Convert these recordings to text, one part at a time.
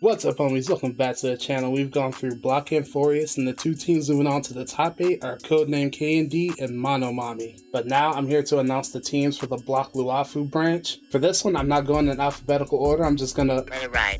What's up, homies? Welcome back to the channel. We've gone through Block and Furious, and the two teams moving on to the top 8 are Codename K&D and Monomami. But now I'm here to announce the teams for the Block Luofu branch. For this one, I'm not going in alphabetical order. I'm just gonna...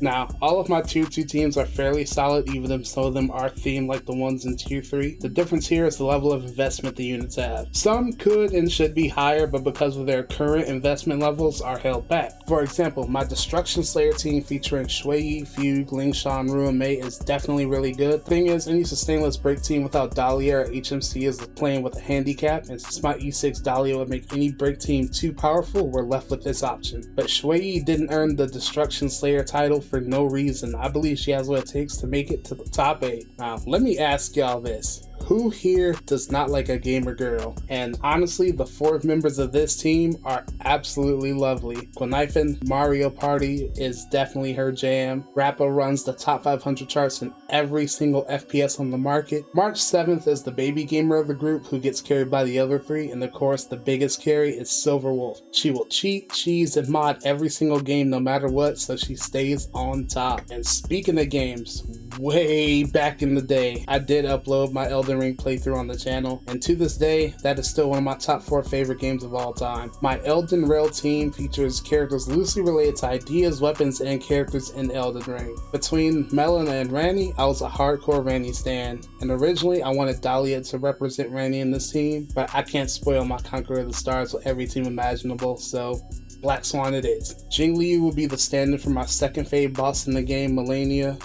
Now, all of my tier 2 teams are fairly solid, even if some of them are themed like the ones in tier 3. The difference here is the level of investment the units have. Some could and should be higher, but because of their current investment levels are held back. For example, my Destruction Slayer team featuring Shui, Fugue, Lingshan, Ruin Mei is definitely really good. Thing is, any sustainless break team without Dahlia or HMC is playing with a handicap, and since my E6 Dahlia would make any break team too powerful, we're left with this option. But Shui didn't earn the Destruction Slayer title for no reason. I believe she has what it takes to make it to the top 8. Now, let me ask y'all this. Who here does not like a gamer girl? And honestly, the 4 members of this team are absolutely lovely. Knifen Mario Party is definitely her jam. Rappa runs the top 500 charts in every single FPS on the market. March 7th is the baby gamer of the group who gets carried by the other 3, and of course the biggest carry is Silverwolf. She will cheat, cheese, and mod every single game no matter what, so she stays on top. And speaking of games, way back in the day, I did upload my Elden Ring playthrough on the channel, and to this day, that is still one of my top 4 favorite games of all time. My Elden Rail team features characters loosely related to ideas, weapons, and characters in Elden Ring. Between Melina and Ranni, I was a hardcore Ranni stan, and originally I wanted Dahlia to represent Ranni in this team, but I can't spoil my Conqueror of the Stars with every team imaginable, so Black Swan it is. Jingliu will be the stand-in for my second fave boss in the game, Melania.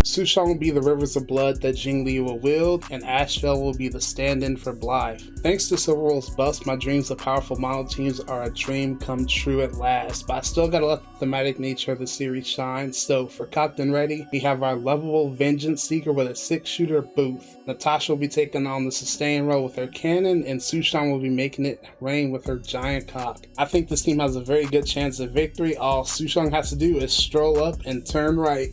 Sushang will be the Rivers of Blood that Jingliu will wield, and Ashfell will be the stand-in for Blythe. Thanks to Silverwolf's bust, my dreams of powerful mono teams are a dream come true at last, but I still gotta let the thematic nature of the series shine. So for Cocked and Ready, we have our lovable Vengeance Seeker with a 6-shooter Booth. Natasha will be taking on the sustain role with her cannon, and Sushang will be making it rain with her giant cock. I think this team has a very good chance of victory. All Sushang has to do is stroll up and turn right.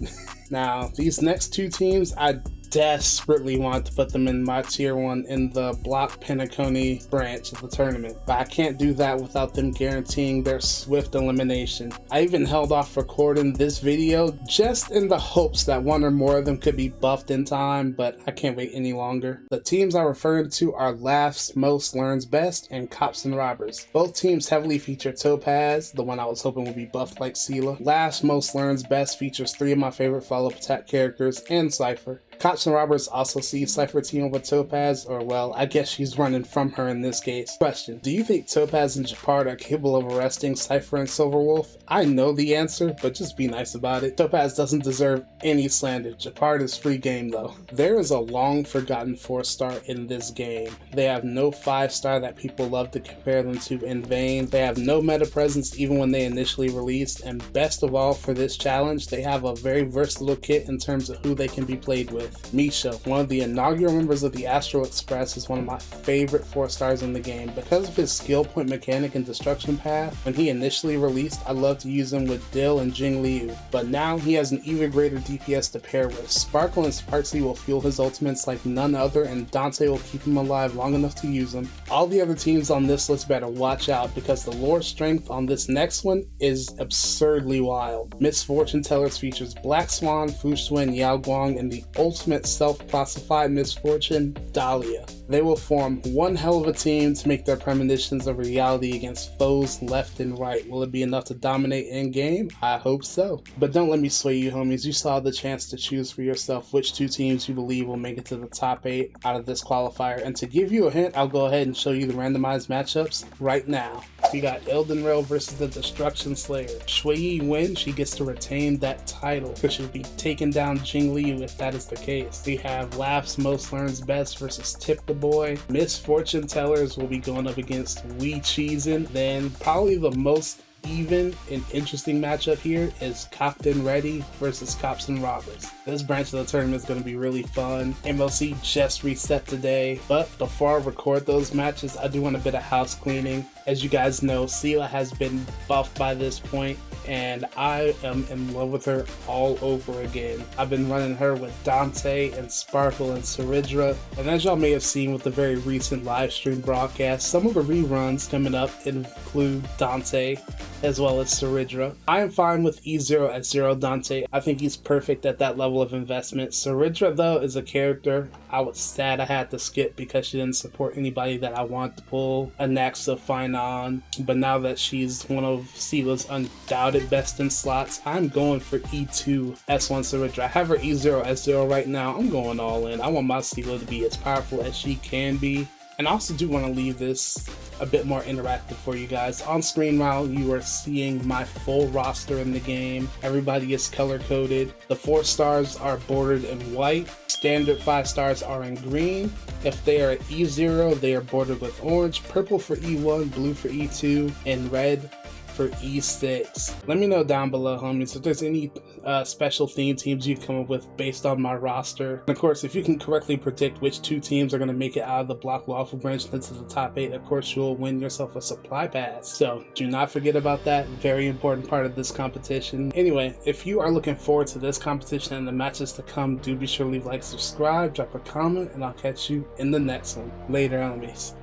Now, these next 2 teams, I desperately want to put them in my tier 1 in the Block Penacony branch of the tournament, but I can't do that without them guaranteeing their swift elimination. I even held off recording this video just in the hopes that one or more of them could be buffed in time, but I can't wait any longer. The teams I'm referring to are Laughs Most Learns Best and Cops and Robbers. Both teams heavily feature Topaz, the one I was hoping would be buffed like Seela. Laughs Most Learns Best features 3 of my favorite follow-up attack characters and Cypher. Cops and Robbers also see Cypher team with Topaz, or well, I guess she's running from her in this case. Question: do you think Topaz and Japard are capable of arresting Cypher and Silverwolf? I know the answer, but just be nice about it. Topaz doesn't deserve any slander. Japard is free game though. There is a long forgotten 4-star in this game. They have no 5-star that people love to compare them to in vain. They have no meta presence even when they initially released, and best of all for this challenge, they have a very versatile kit in terms of who they can be played with. Misha, one of the inaugural members of the Astral Express, is one of my favorite 4-stars in the game. Because of his skill point mechanic and destruction path, when he initially released, I loved to use him with Dill and Jingliu, but now he has an even greater DPS to pair with. Sparkle and Sparksy will fuel his ultimates like none other, and Dante will keep him alive long enough to use them. All the other teams on this list better watch out, because the lore strength on this next one is absurdly wild. Misfortune Tellers features Black Swan, Fushun, Yao Guang, and the ultimate self-classified misfortune, Dahlia. They will form one hell of a team to make their premonitions of reality against foes left and right. Will it be enough to dominate in-game? I hope so. But don't let me sway you, homies. You saw the chance to choose for yourself which 2 teams you believe will make it to the top 8 out of this qualifier. And to give you a hint, I'll go ahead and show you the randomized matchups right now. We got Elden Rail versus the Destruction Slayer. Shui wins, she gets to retain that title, because she'll be taking down Jingliu if that is the case. We have Laughs Most Learns Best versus Tip the Boy. Misfortune Tellers will be going up against Wee Cheesin'. Then probably the most even and interesting matchup here is Cocked and Ready versus Cops and Robbers. This branch of the tournament is going to be really fun. MLC just reset today, but before I record those matches, I do want a bit of house cleaning. As you guys know, Sela has been buffed by this point, and I am in love with her all over again. I've been running her with Dante and Sparkle and Saridra, and as y'all may have seen with the very recent live stream broadcast, some of the reruns coming up include Dante as well as Saridra. I am fine with E0 at 0 Dante. I think he's perfect at that level of investment. Saridra, though, is a character I was sad I had to skip because she didn't support anybody that I want to pull a Naxa Finon, but now that she's one of Sela's undoubted best in slots, I'm going for E2 S1 Saridra. I have her E0 S0 right now. I'm going all in. I want my Sela to be as powerful as she can be. And I also do want to leave this a bit more interactive for you guys. On screen now, you are seeing my full roster in the game. Everybody is color coded. The 4 stars are bordered in white. Standard 5 stars are in green. If they are at E0, they are bordered with orange, purple for E1, blue for E2, and red for E6. Let me know down below, homies, if there's any special theme teams you come up with based on my roster. And of course, if you can correctly predict which 2 teams are going to make it out of the block Luofu branch into the top 8, of course you'll win yourself a supply pass. So do not forget about that. Very important part of this competition. Anyway, if you are looking forward to this competition and the matches to come, do be sure to leave a like, subscribe, drop a comment, and I'll catch you in the next one. Later, homies.